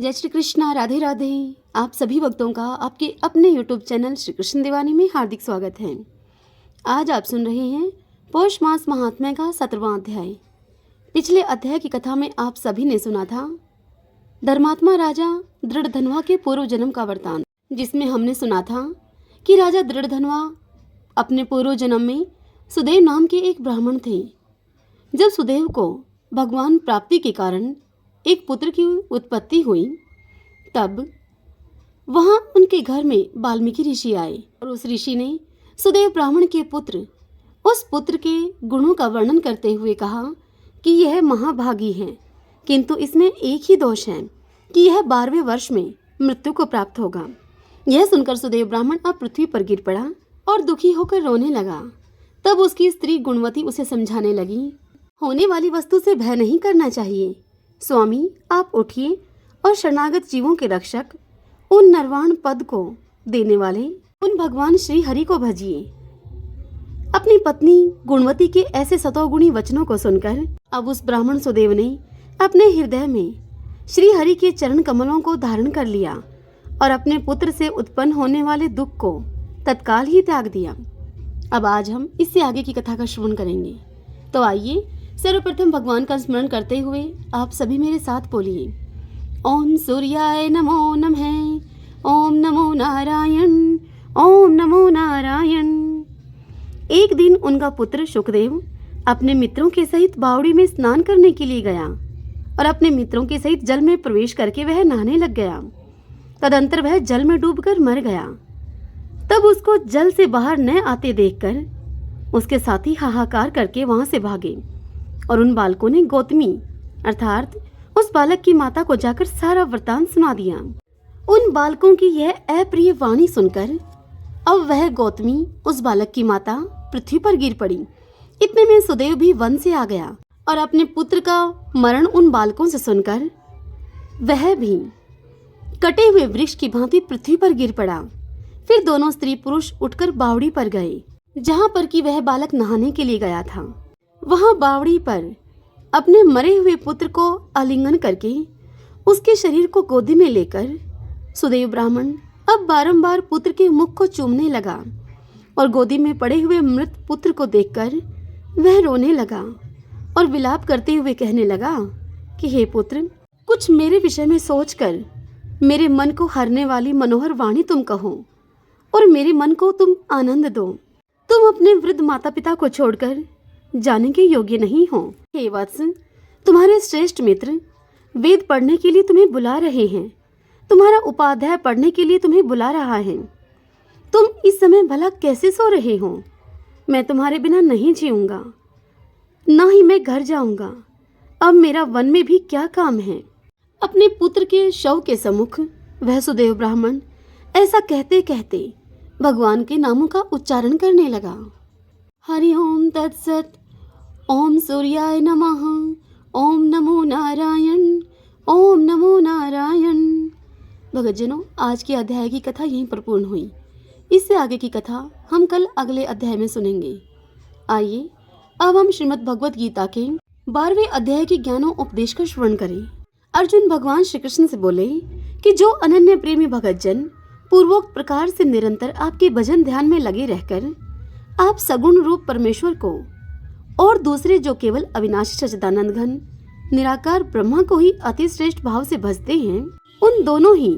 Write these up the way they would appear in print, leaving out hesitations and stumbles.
जय श्री कृष्णा, राधे राधे। आप सभी भक्तों का आपके अपने यूट्यूब चैनल श्री कृष्ण दीवानी में हार्दिक स्वागत है। आज आप सुन रहे हैं पौष मास महात्म्य का 17वां अध्याय। पिछले अध्याय की कथा में आप सभी ने सुना था धर्मात्मा राजा दृढ़धनवा के पूर्व जन्म का वृतांत, जिसमें हमने सुना था कि राजा दृढ़धनवा अपने पूर्व जन्म में सुदेव नाम के एक ब्राह्मण थे। जब सुदेव को भगवान प्राप्ति के कारण एक पुत्र की उत्पत्ति हुई, तब वहां उनके घर में वाल्मीकि ऋषि आए और उस ऋषि ने सुदेव ब्राह्मण के पुत्र उस पुत्र के गुणों का वर्णन करते हुए कहा कि यह महाभागी है, किंतु इसमें एक ही दोष है कि यह 12वें वर्ष में मृत्यु को प्राप्त होगा। यह सुनकर सुदेव ब्राह्मण अब पृथ्वी पर गिर पड़ा और दुखी होकर रोने लगा। तब उसकी स्त्री गुणवती उसे समझाने लगी, होने वाली वस्तु से भय नहीं करना चाहिए। स्वामी, आप उठिए और शरणागत जीवों के रक्षक, उन निर्वाण पद को देने वाले उन भगवान श्री हरि को भजिए। अपनी पत्नी गुणवती के ऐसे सतोगुणी वचनों को सुनकर अब उस ब्राह्मण सुदेव ने अपने हृदय में श्री हरि के चरण कमलों को धारण कर लिया और अपने पुत्र से उत्पन्न होने वाले दुख को तत्काल ही त्याग दिया। अब आज हम इससे आगे की कथा का श्रवण करेंगे, तो आइए सर्वप्रथम भगवान का स्मरण करते हुए आप सभी मेरे साथ बोलिए, ओम सूर्याय नमो नमः, ओम नमो नारायण, ओम नमो नारायण। एक दिन उनका पुत्र शुकदेव अपने मित्रों के सहित बावड़ी में स्नान करने के लिए गया और अपने मित्रों के सहित जल में प्रवेश करके वह नहाने लग गया। तदंतर वह जल में डूबकर मर गया। तब उसको जल से बाहर न आते देखकर उसके साथी हाहाकार करके वहां से भागे और उन बालकों ने गौतमी अर्थात उस बालक की माता को जाकर सारा वृतांत सुना दिया। उन बालकों की यह अप्रिय वाणी सुनकर अब वह गौतमी उस बालक की माता पृथ्वी पर गिर पड़ी। इतने में सुदेव भी वन से आ गया और अपने पुत्र का मरण उन बालकों से सुनकर वह भी कटे हुए वृक्ष की भांति पृथ्वी पर गिर पड़ा। फिर दोनों स्त्री पुरुष उठकर बावड़ी पर गए, जहां पर कि वह बालक नहाने के लिए गया था। वहां बावड़ी पर अपने मरे हुए पुत्र को आलिंगन करके उसके शरीर को गोदी में लेकर सुदेव ब्राह्मण अब बारंबार पुत्र के मुख को चूमने लगा और गोदी में पड़े हुए मृत पुत्र को देखकर वह रोने लगा और विलाप करते हुए कहने लगा कि हे पुत्र, कुछ मेरे विषय में सोचकर मेरे मन को हरने वाली मनोहर वाणी तुम कहो और मेरे मन को तुम आनंद दो। तुम अपने वृद्ध माता पिता को छोड़कर जाने के योग्य नहीं हो। हे वत्स, तुम्हारे श्रेष्ठ मित्र वेद पढ़ने के लिए तुम्हें बुला रहे हैं, तुम्हारा उपाध्याय पढ़ने के लिए तुम्हें बुला रहा है। तुम इस समय भला कैसे सो रहे हो? मैं तुम्हारे बिना नहीं जीऊंगा, ना ही मैं घर जाऊंगा। अब मेरा वन में भी क्या काम है? अपने पुत्र के शव के सम्मुख वह सुदेव ब्राह्मण ऐसा कहते कहते भगवान के नामों का उच्चारण करने लगा। हरि ओम तत्सत, ओम सूर्याय नमः, ओम नमो नारायण, ओम नमो नारायण। भगतजनों, आज के अध्याय की कथा यहीं पर पूर्ण हुई। इससे आगे की कथा हम कल अगले अध्याय में सुनेंगे। आइए अब हम श्रीमद् भगवत गीता के 12वें अध्याय के ज्ञानों उपदेश का श्रवण करें। अर्जुन भगवान श्री कृष्ण से बोले कि जो अनन्य प्रेमी भगतजन पूर्वोक्त प्रकार से निरंतर आपके भजन ध्यान में लगे रहकर आप सगुण रूप परमेश्वर को और दूसरे जो केवल अविनाशी सच्चिदानंद घन निराकार ब्रह्मा को ही अति श्रेष्ठ भाव से भजते हैं, उन दोनों ही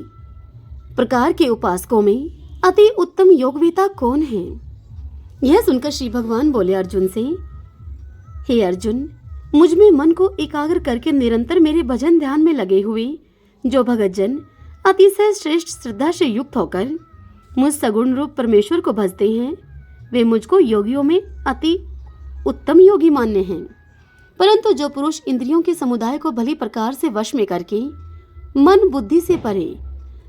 प्रकार के उपासकों में अति उत्तम योगवेता कौन है? यह सुनकर श्री भगवान बोले अर्जुन से, हे अर्जुन, मुझ में मन को एकाग्र करके निरंतर मेरे भजन ध्यान में लगे हुए जो भगतजन अतिशय श्रेष्ठ श्रद्धा से युक्त होकर मुझ सगुण रूप परमेश्वर को भजते हैं, वे मुझको योगियों में अति उत्तम योगी मान्य हैं। परंतु जो पुरुष इंद्रियों के समुदाय को भली प्रकार से वश में करके मन बुद्धि से परे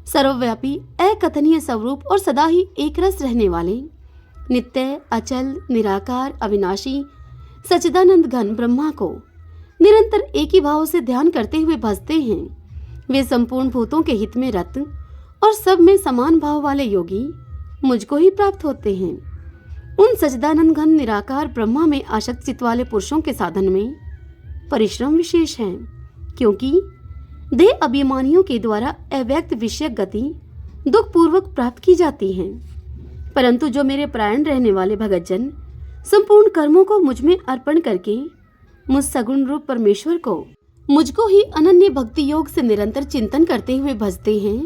सर्वव्यापी अकथनीय स्वरूप और सदा ही एक रस रहने वाले नित्य अचल निराकार अविनाशी सच्चिदानंद घन ब्रह्मा को निरंतर एक ही भाव से ध्यान करते हुए भजते हैं, वे संपूर्ण भूतों के हित में रत और सब में समान भाव वाले योगी मुझको ही प्राप्त होते हैं। उन सच्चिदानंद घन निराकार ब्रह्मा में आसक्त चित्त वाले पुरुषों के साधन में परिश्रम विशेष है, क्योंकि देह अभिमानियों के द्वारा अव्यक्त विषयक गति दुख पूर्वक प्राप्त की जाती है, परंतु जो मेरे प्राण रहने वाले भगतजन संपूर्ण कर्मों को मुझ में अर्पण करके मुझ सगुण रूप परमेश्वर को मुझको ही अनन्य भक्ति योग से निरंतर चिंतन करते हुए भजते हैं,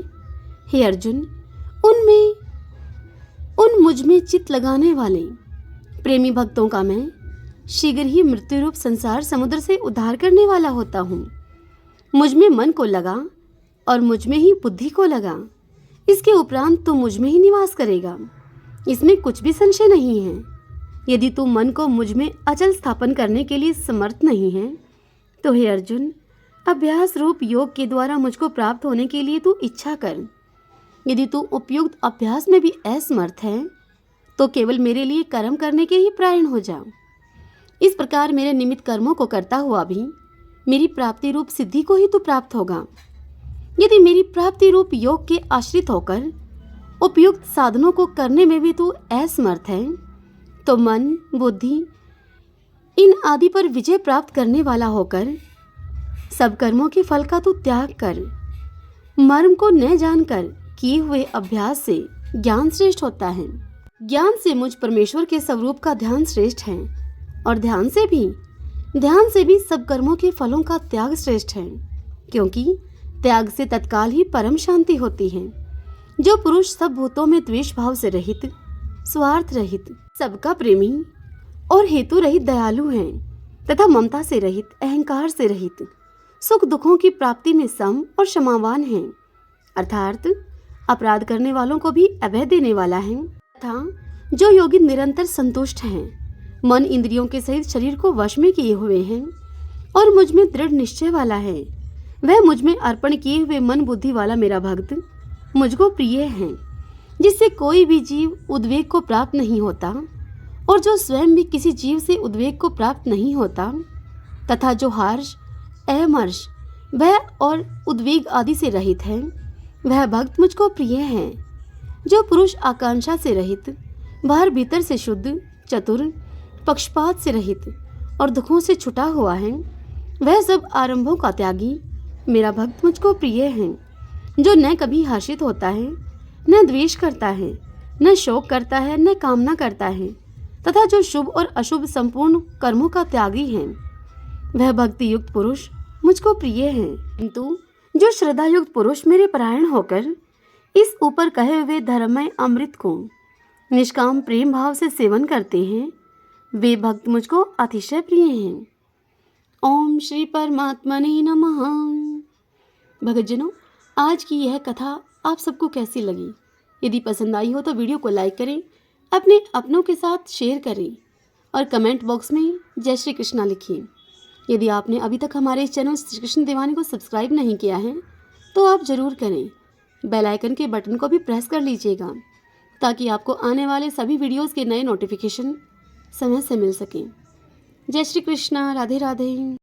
हे अर्जुन, उन मुझ में चित्त लगाने वाले प्रेमी भक्तों का मैं शीघ्र ही मृत्यु रूप संसार समुद्र से उद्धार करने वाला होता हूँ। मुझ में मन को लगा और मुझ में ही बुद्धि को लगा, इसके उपरांत तू मुझ में ही निवास करेगा, इसमें कुछ भी संशय नहीं है। यदि तू मन को मुझ में अचल स्थापन करने के लिए समर्थ नहीं है तो हे अर्जुन, अभ्यास रूप योग के द्वारा मुझको प्राप्त होने के लिए तू इच्छा कर। यदि तू उपयुक्त अभ्यास में भी असमर्थ है तो केवल मेरे लिए कर्म करने के ही प्रायण हो जा। इस प्रकार मेरे निमित्त कर्मों को करता हुआ भी मेरी प्राप्ति रूप सिद्धि को ही तू प्राप्त होगा। यदि मेरी प्राप्ति रूप योग के आश्रित होकर उपयुक्त साधनों को करने में भी तू असमर्थ है तो मन, बुद्धि इन आदि पर विजय प्राप्त करने वाला होकर सब कर्मों के फल का तू त्याग कर। मर्म को न जानकर किए हुए अभ्यास से ज्ञान श्रेष्ठ होता है। ज्ञान से मुझ परमेश्वर के स्वरूप का ध्यान श्रेष्ठ है और ध्यान से भी सब कर्मों के फलों का त्याग श्रेष्ठ है, क्योंकि त्याग से तत्काल ही परम शांति होती है। जो पुरुष सब भूतों में द्वेष भाव से रहित, स्वार्थ रहित, सबका प्रेमी और हेतु रहित दयालु है तथा ममता से रहित, अहंकार से रहित, सुख दुखों की प्राप्ति में सम और क्षमावान है, अर्थात अपराध करने वालों को भी अभय देने वाला है, तथा जो योगी निरंतर संतुष्ट हैं, मन इंद्रियों के सहित शरीर को वश में किए हुए हैं और मुझ में दृढ़ निश्चय वाला है, वह मुझ में अर्पण किए हुए मन बुद्धि वाला मेरा भक्त मुझको प्रिय है, जिससे कोई भी जीव उद्वेग को प्राप्त नहीं होता और जो स्वयं भी किसी जीव से उद्वेग को प्राप्त नहीं होता, तथा जो हर्ष, अमर्ष, भय और उद्वेग आदि से रहित है, वह भक्त मुझको प्रिय है। जो पुरुष आकांक्षा से रहित, बाहर भीतर से शुद्ध, चतुर, पक्षपात से रहित और दुखों से छुटा हुआ है, वह सब आरंभों का त्यागी मेरा भक्त मुझको प्रिय है। जो न कभी हर्षित होता है, न द्वेष करता है, न शोक करता है, न कामना करता है, तथा जो शुभ और अशुभ संपूर्ण कर्मों का त्यागी है, वह भक्ति युक्त पुरुष मुझको प्रिय है। किंतु जो श्रद्धा युक्त पुरुष मेरे परायण होकर इस ऊपर कहे हुए धर्ममय अमृत को निष्काम प्रेम भाव से सेवन करते हैं, वे भक्त मुझको अतिशय प्रिय हैं। ओम श्री परमात्मने नमः। भक्तजनों, आज की यह कथा आप सबको कैसी लगी? यदि पसंद आई हो तो वीडियो को लाइक करें, अपने अपनों के साथ शेयर करें और कमेंट बॉक्स में जय श्री कृष्णा लिखिए। यदि आपने अभी तक हमारे इस चैनल श्री कृष्ण दीवानी को सब्सक्राइब नहीं किया है तो आप ज़रूर करें। बेल आइकन के बटन को भी प्रेस कर लीजिएगा ताकि आपको आने वाले सभी वीडियोस के नए नोटिफिकेशन समय से मिल सकें। जय श्री कृष्णा, राधे राधे।